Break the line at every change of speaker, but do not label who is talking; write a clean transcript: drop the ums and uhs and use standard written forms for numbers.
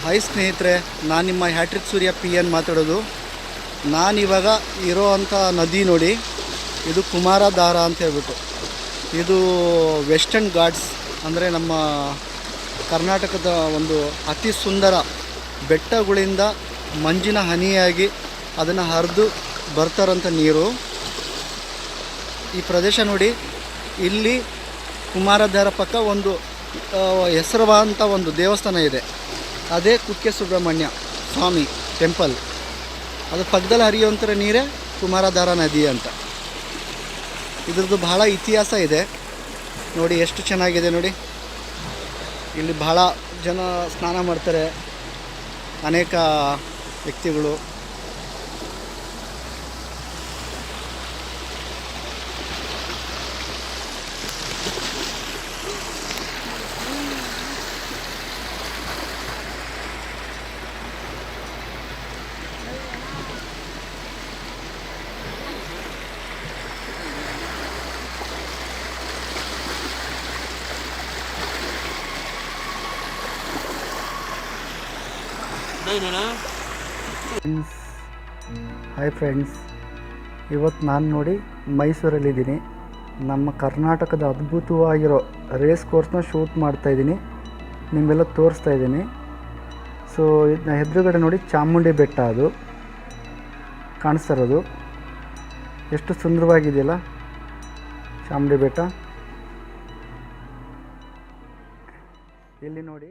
Hi ಸ್ನೇಹಿತರೆ, ನಾನು ನಿಮ್ಮ ಹ್ಯಾಟ್ರಿಕ್ ಸೂರ್ಯ ಪಿ ಎನ್ ಮಾತಾಡೋದು. ನಾನಿವಾಗ ಇರೋ ಅಂಥ ನದಿ ನೋಡಿ, ಇದು ಕುಮಾರಧಾರ ಅಂತ ಹೇಳ್ಬಿಟ್ಟು. ಇದು ವೆಸ್ಟರ್ನ್ ಘಾಟ್ಸ್ ಅಂದರೆ ನಮ್ಮ ಕರ್ನಾಟಕದ ಒಂದು ಅತಿ ಸುಂದರ ಬೆಟ್ಟಗಳಿಂದ ಮಂಜಿನ ಹನಿಯಾಗಿ ಅದನ್ನು ಹರಿದು ಬರ್ತಾರಂಥ ನೀರು. ಈ ಪ್ರದೇಶ ನೋಡಿ, ಇಲ್ಲಿ ಕುಮಾರಧಾರ ಪಕ್ಕ ಒಂದು ಹೆಸರುವಾದಂಥ ಒಂದು ದೇವಸ್ಥಾನ ಇದೆ. ಅದೇ ಕುಕ್ಕೆ ಸುಬ್ರಹ್ಮಣ್ಯ ಸ್ವಾಮಿ ಟೆಂಪಲ್. ಅದು ಪಕ್ಕದಲ್ಲಿ ಹರಿಯುವಂಥ ನೀರೇ ಕುಮಾರಧಾರ ನದಿ ಅಂತ. ಇದ್ರದ್ದು ಬಹಳ ಇತಿಹಾಸ ಇದೆ ನೋಡಿ, ಎಷ್ಟು ಚೆನ್ನಾಗಿದೆ ನೋಡಿ. ಇಲ್ಲಿ ಬಹಳ ಜನ ಸ್ನಾನ ಮಾಡ್ತಾರೆ, ಅನೇಕ ವ್ಯಕ್ತಿಗಳು. ಹಾಯ್ ಫ್ರೆಂಡ್ಸ್, ಇವತ್ತು ನಾನು ನೋಡಿ ಮೈಸೂರಲ್ಲಿದ್ದೀನಿ. ನಮ್ಮ ಕರ್ನಾಟಕದ ಅದ್ಭುತವಾಗಿರೋ ರೇಸ್ ಕೋರ್ಸ್ನ ಶೂಟ್ ಮಾಡ್ತಾಯಿದ್ದೀನಿ, ನಿಮಗೆಲ್ಲ ತೋರಿಸ್ತಾ ಇದ್ದೀನಿ. ಸೊ ಇದನ್ನ ಎದುರುಗಡೆ ನೋಡಿ ಚಾಮುಂಡಿ ಬೆಟ್ಟ, ಅದು ಕಾಣಿಸ್ತಾ ಇರೋದು. ಎಷ್ಟು ಸುಂದರವಾಗಿದೆಯಲ್ಲ ಚಾಮುಂಡಿ ಬೆಟ್ಟ. ಇಲ್ಲಿ ನೋಡಿ.